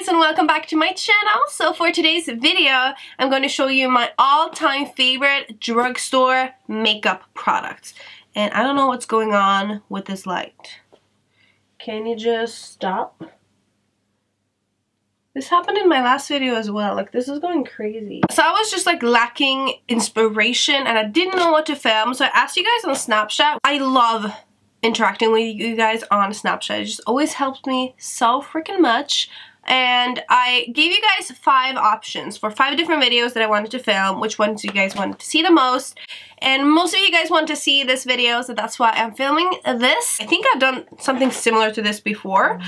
and welcome back to my channel. So for today's video, I'm going to show you my all-time favorite drugstore makeup products. And I don't know what's going on with this light. Can you just stop? This happened in my last video as well. Like, this is going crazy. So I was just like lacking inspiration and I didn't know what to film. So I asked you guys on Snapchat. I love interacting with you guys on Snapchat. It just always helps me so freaking much. And I gave you guys 5 options for 5 different videos that I wanted to film, which ones you guys wanted to see the most. And most of you guys want to see this video, so that's why I'm filming this. I think I've done something similar to this before,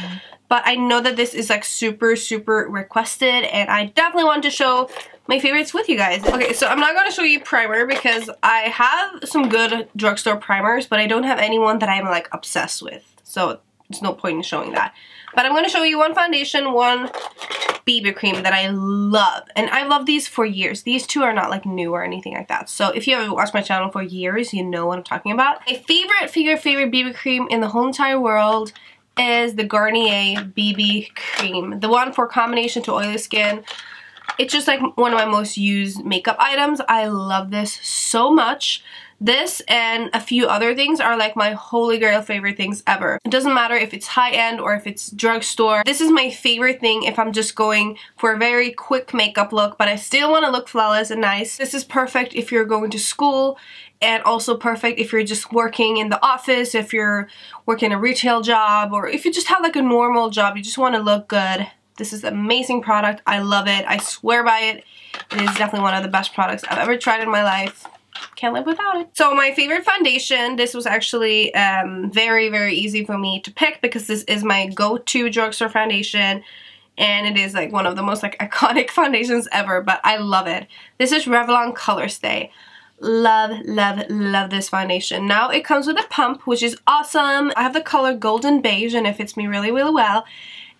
but I know that this is like super requested, and I definitely want to show my favorites with you guys. Okay, so I'm not going to show you primer because I have some good drugstore primers, but I don't have anyone that I'm like obsessed with. So there's no point in showing that. But I'm going to show you one foundation, one BB cream that I love. And I've loved these for years. These two are not like new or anything like that. So if you haven't watched my channel for years, you know what I'm talking about. My favorite BB cream in the whole entire world is the Garnier BB cream. The one for combination to oily skin. It's just like one of my most used makeup items. I love this so much. This and a few other things are like my holy grail favorite things ever. It doesn't matter if it's high-end or if it's drugstore. This is my favorite thing if I'm just going for a very quick makeup look, but I still want to look flawless and nice. This is perfect if you're going to school, and also perfect if you're just working in the office, if you're working a retail job, or if you just have like a normal job, you just want to look good. This is an amazing product. I love it. I swear by it. It is definitely one of the best products I've ever tried in my life. Can't live without it. So my favorite foundation, this was actually very easy for me to pick because this is my go-to drugstore foundation, and it is like one of the most like iconic foundations ever, but I love it. This is Revlon Color Stay. Love this foundation. Now it comes with a pump, which is awesome. I have the color Golden Beige and it fits me really well.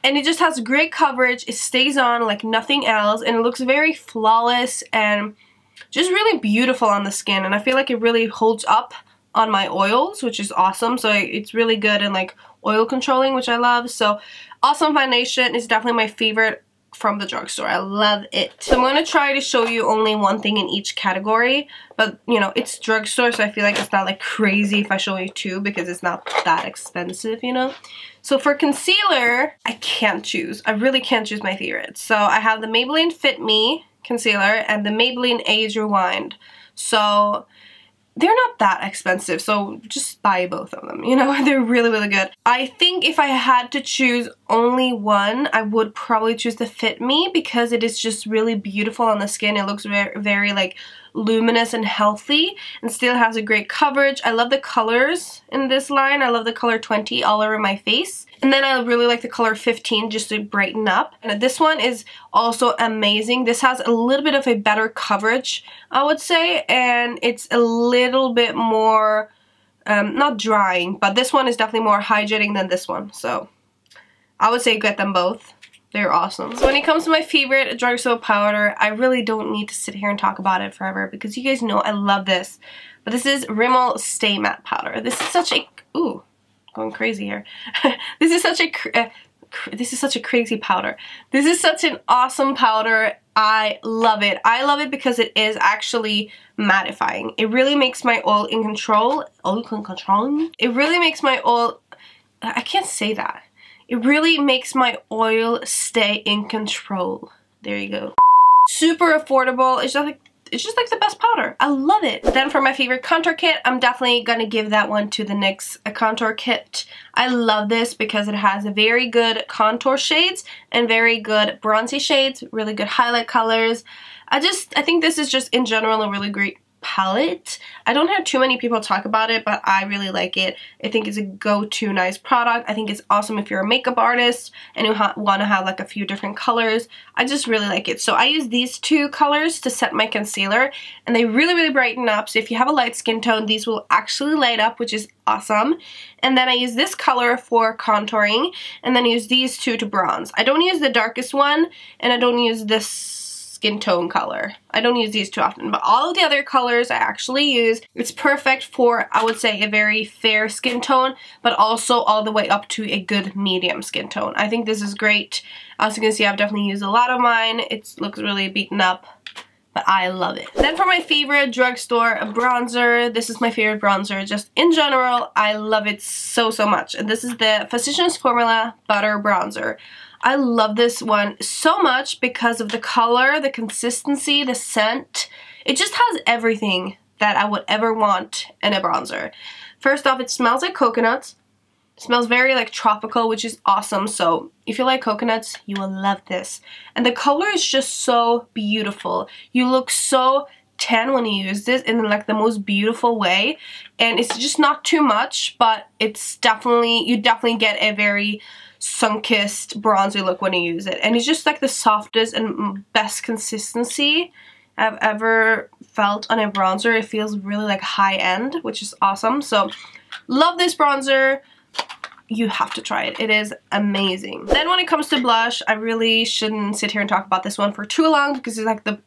And it just has great coverage. It stays on like nothing else, and it looks very flawless and just really beautiful on the skin, and I feel like it really holds up on my oils, which is awesome. So it's really good in like oil controlling, which I love. So awesome foundation. Is definitely my favorite from the drugstore. I love it. So I'm going to try to show you only one thing in each category, but you know, it's drugstore, so I feel like it's not like crazy if I show you 2 because it's not that expensive, you know. So for concealer, I can't choose. I really can't choose my favorites. So I have the Maybelline Fit Me concealer and the Maybelline Age Rewind. So they're not that expensive, so just buy both of them, you know. They're really good. I think if I had to choose only one, I would probably choose the Fit Me because it is just really beautiful on the skin. It looks very like luminous and healthy, and still has a great coverage. I love the colors in this line. I love the color 20 all over my face. And then I really like the color 15 just to brighten up. And this one is also amazing. This has a little bit of a better coverage, I would say. And it's a little bit more, not drying, but this one is definitely more hydrating than this one. So I would say get them both. They're awesome. So when it comes to my favorite drugstore powder, I really don't need to sit here and talk about it forever because you guys know I love this. But this is Rimmel Stay Matte Powder. This is such a... Ooh. Going crazy here. This is such a crazy powder. This is such an awesome powder. I love it. I love it because it is actually mattifying. It really makes my oil in control. It really makes my oil... I can't say that. It really makes my oil stay in control. There you go. Super affordable. It's just like the best powder. I love it. Then for my favorite contour kit, I'm definitely gonna give that one to the NYX contour kit. I love this because it has very good contour shades and very good bronzy shades, really good highlight colors. I think this is just in general a really great palette. I don't have too many people talk about it, but I really like it. I think it's a go-to nice product. I think it's awesome if you're a makeup artist and you want to have like a few different colors. I just really like it. So I use these 2 colors to set my concealer, and they really brighten up. So if you have a light skin tone, these will actually light up, which is awesome. And then I use this color for contouring, and then I use these 2 to bronze. I don't use the darkest one, and I don't use this skin tone color. I don't use these too often, but all of the other colors I actually use. It's perfect for, I would say, a very fair skin tone, but also all the way up to a good medium skin tone. I think this is great. As you can see, I've definitely used a lot of mine. It looks really beaten up, but I love it. Then for my favorite drugstore bronzer, this is my favorite bronzer just in general. I love it so much, and this is the Physicians Formula Butter Bronzer. I love this one so much because of the color, the consistency, the scent. It just has everything that I would ever want in a bronzer. First off, it smells like coconuts. It smells very like tropical, which is awesome. So if you like coconuts, you will love this. And the color is just so beautiful. You look so tan when you use this in like the most beautiful way. And it's just not too much, but it's definitely, you definitely get a very sun-kissed bronzy look when you use it. And it's just like the softest and best consistency I've ever felt on a bronzer. It feels really like high-end, which is awesome. So love this bronzer. You have to try it. It is amazing. Then when it comes to blush, I really shouldn't sit here and talk about this one for too long because it's like the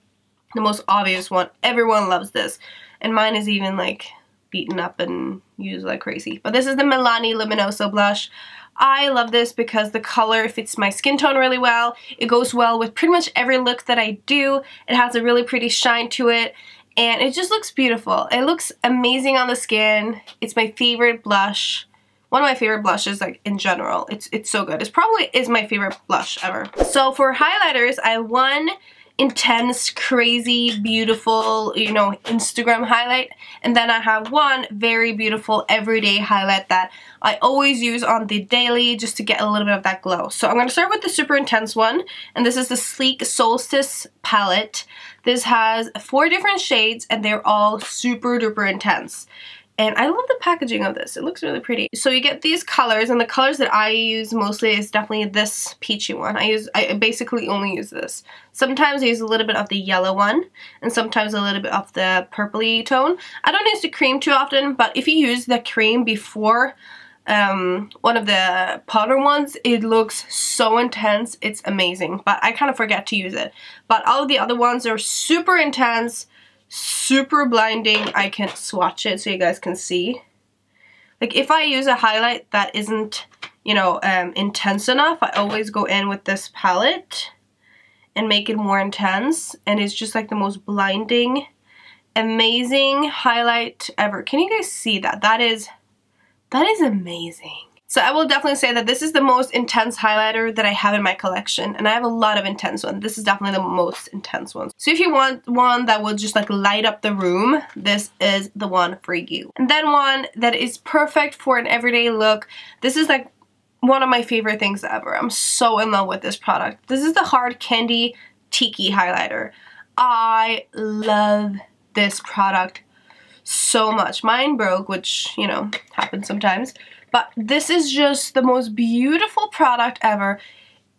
most obvious one. Everyone loves this. And mine is even like beaten up and used like crazy. But this is the Milani Luminoso blush. I love this because the color fits my skin tone really well. It goes well with pretty much every look that I do. It has a really pretty shine to it, and it just looks beautiful. It looks amazing on the skin. It's my favorite blush. One of my favorite blushes, like in general. It's so good. It probably is my favorite blush ever. So for highlighters, I have one intense, crazy, beautiful, you know, Instagram highlight, and then I have one very beautiful everyday highlight that I always use on the daily just to get a little bit of that glow. So I'm going to start with the super intense one, and this is the Sleek Solstice palette. This has 4 different shades and they're all super duper intense. And I love the packaging of this. It looks really pretty. So you get these colors, and the colors that I use mostly is definitely this peachy one. I basically only use this. Sometimes I use a little bit of the yellow one, and sometimes a little bit of the purpley tone. I don't use the cream too often, but if you use the cream before one of the powder ones, it looks so intense. It's amazing, but I kind of forget to use it. But all of the other ones are super intense, super blinding. I can swatch it so you guys can see. Like if I use a highlight that isn't, you know, intense enough, I always go in with this palette and make it more intense, and it's just like the most blinding, amazing highlight ever. Can you guys see that? That is amazing. So I will definitely say that this is the most intense highlighter that I have in my collection, and I have a lot of intense ones. This is definitely the most intense one. So if you want one that will just like light up the room, this is the one for you. And then one that is perfect for an everyday look. This is like one of my favorite things ever. I'm so in love with this product. This is the Hard Candy Tiki highlighter. I love this product so much. Mine broke, which, you know, happens sometimes. But this is just the most beautiful product ever.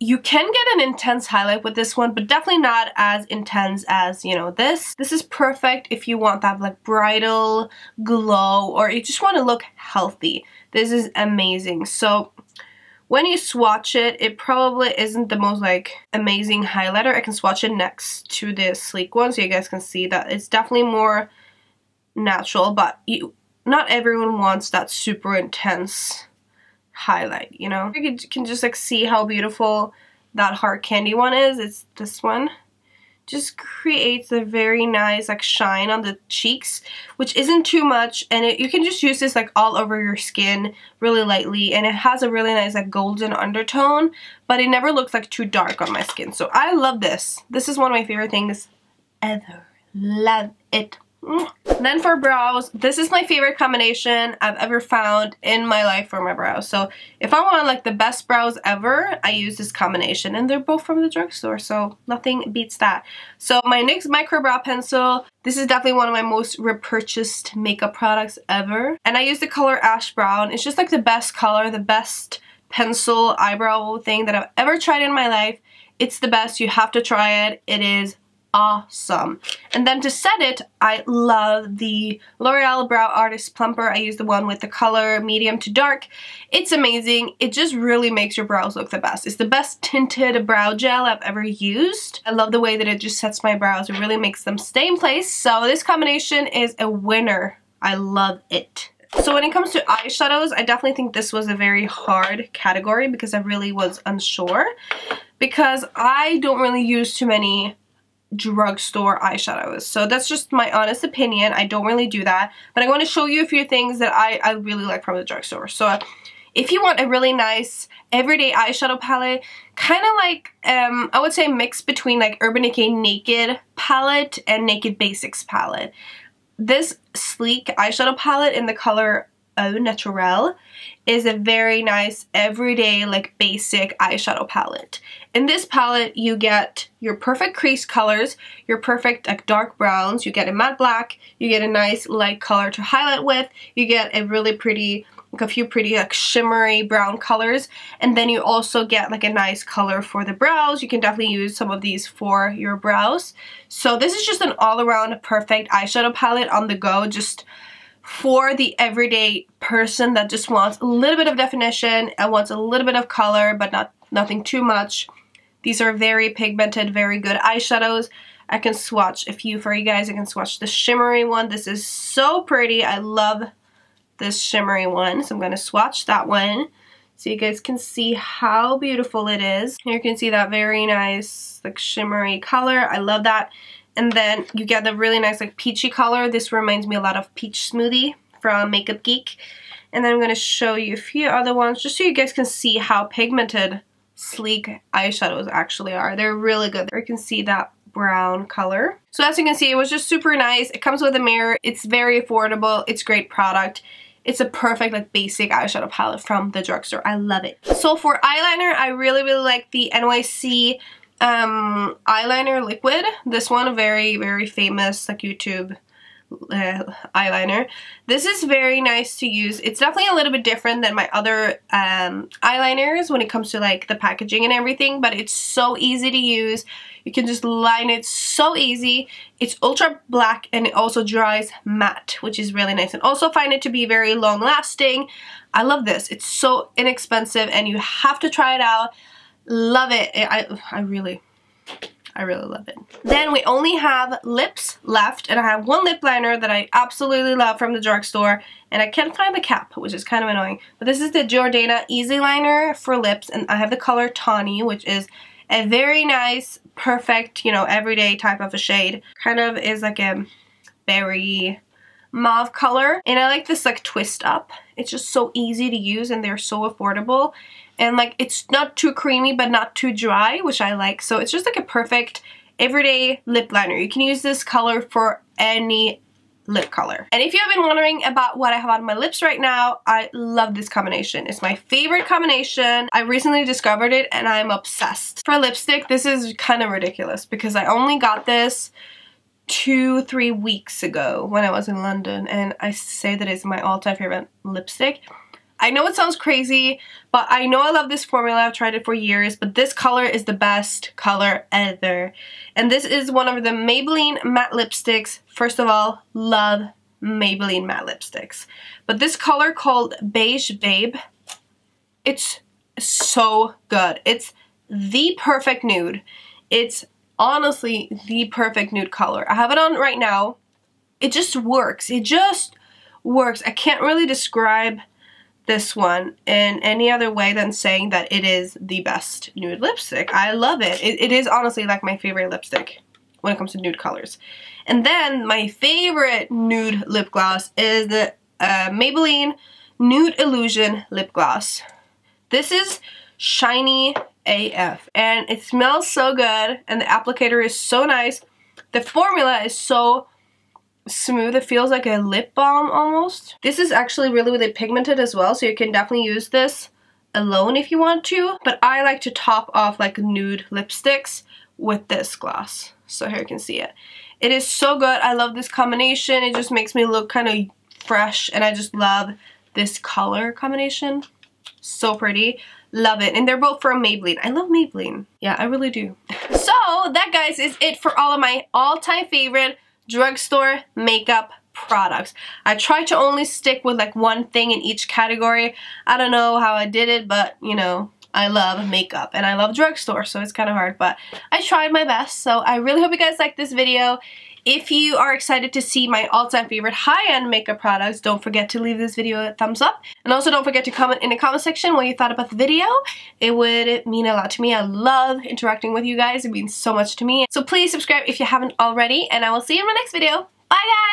You can get an intense highlight with this one, but definitely not as intense as, you know, this. This is perfect if you want that like bridal glow, or you just want to look healthy. This is amazing. So when you swatch it, it probably isn't the most like amazing highlighter. I can swatch it next to the Sleek one so you guys can see that it's definitely more natural, but not everyone wants that super intense highlight, you know? You can just like see how beautiful that Hard Candy one is. It's this one. Just creates a very nice like shine on the cheeks, which isn't too much, and you can just use this like all over your skin really lightly, and it has a really nice like golden undertone, but it never looks like too dark on my skin. So I love this. This is one of my favorite things ever. Love it. Then for brows, this is my favorite combination I've ever found in my life for my brows. So if I want like the best brows ever, I use this combination, and they're both from the drugstore, so nothing beats that. So my NYX Micro Brow Pencil, this is definitely one of my most repurchased makeup products ever, and I use the color Ash Brown. It's just like the best color, the best pencil eyebrow thing that I've ever tried in my life. It's the best. You have to try it. It is awesome. And then to set it, I love the L'Oreal Brow Artist Plumper. I use the one with the color medium to dark. It's amazing. It just really makes your brows look the best. It's the best tinted brow gel I've ever used. I love the way that it just sets my brows. It really makes them stay in place. So this combination is a winner. I love it. So when it comes to eyeshadows, I definitely think this was a very hard category because I really was unsure. Because I don't really use too many drugstore eyeshadows. So that's just my honest opinion. I don't really do that. But I'm going to show you a few things that I really like from the drugstore. So if you want a really nice everyday eyeshadow palette, kind of like, I would say mix between like Urban Decay Naked palette and Naked Basics palette. This sleek eyeshadow palette in the color Au Naturel is a very nice everyday like basic eyeshadow palette. In this palette you get your perfect crease colors, your perfect like dark browns, you get a matte black, you get a nice light color to highlight with, you get a really pretty, like a few pretty like shimmery brown colors, and then you also get like a nice color for the brows. You can definitely use some of these for your brows. So this is just an all-around perfect eyeshadow palette on the go, just for the everyday person that just wants a little bit of definition and wants a little bit of color but nothing too much. These are very pigmented, very good eyeshadows. I can swatch a few for you guys. I can swatch the shimmery one. This is so pretty. I love this shimmery one. So I'm going to swatch that one so you guys can see how beautiful it is. Here you can see that very nice like shimmery color. I love that. And then you get the really nice like peachy color. This reminds me a lot of Peach Smoothie from Makeup Geek. And then I'm going to show you a few other ones just so you guys can see how pigmented sleek eyeshadows actually are. They're really good. There you can see that brown color. So as you can see, it was just super nice. It comes with a mirror. It's very affordable. It's a great product. It's a perfect like basic eyeshadow palette from the drugstore. I love it. So for eyeliner, I really like the NYC eyeliner liquid. This one, a very famous like YouTube eyeliner. This is very nice to use. It's definitely a little bit different than my other eyeliners when it comes to like the packaging and everything, but it's so easy to use. You can just line it so easy. It's ultra black and it also dries matte, which is really nice, and also find it to be very long lasting. I love this. It's so inexpensive and you have to try it out. Love it. I really love it. Then we only have lips left, and I have one lip liner that I absolutely love from the drugstore, and I can't find the cap, which is kind of annoying. But this is the Jordana Easy Liner for lips, and I have the color Tawny, which is a very nice, perfect, you know, everyday type of a shade. Kind of is like a berry mauve color, and I like this like twist up. It's just so easy to use and they're so affordable, and like it's not too creamy but not too dry, which I like. So it's just like a perfect everyday lip liner. You can use this color for any lip color. And if you have been wondering about what I have on my lips right now, I love this combination. It's my favorite combination. I recently discovered it and I'm obsessed. For lipstick, this is kind of ridiculous because I only got this 2-3 weeks ago when I was in London, and I say that it's my all-time favorite lipstick. I know it sounds crazy, but I know I love this formula. I've tried it for years, but this color is the best color ever. And this is one of the Maybelline matte lipsticks. First of all, love Maybelline matte lipsticks. But this color called Beige Babe, it's so good. It's the perfect nude. It's honestly the perfect nude color. I have it on right now. It just works. It just works. I can't really describe this one in any other way than saying that it is the best nude lipstick. I love it. It is honestly like my favorite lipstick when it comes to nude colors. And then my favorite nude lip gloss is the Maybelline Nude Illusion lip gloss. This is shiny AF and it smells so good and the applicator is so nice. The formula is so smooth. It feels like a lip balm almost. This is actually really pigmented as well, so you can definitely use this alone if you want to, but I like to top off like nude lipsticks with this gloss. So here you can see it. It is so good. I love this combination. It just makes me look kind of fresh and I just love this color combination. So pretty. Love it. And they're both from Maybelline. I love Maybelline. Yeah, I really do. So that, guys, is it for all of my all-time favorite drugstore makeup products. I try to only stick with like one thing in each category. I don't know how I did it, but you know, I love makeup and I love drugstore, so it's kind of hard, but I tried my best. So I really hope you guys like this video. If you are excited to see my all-time favorite high-end makeup products, don't forget to leave this video a thumbs up. And also don't forget to comment in the comment section what you thought about the video. It would mean a lot to me. I love interacting with you guys. It means so much to me. So please subscribe if you haven't already, and I will see you in my next video. Bye, guys!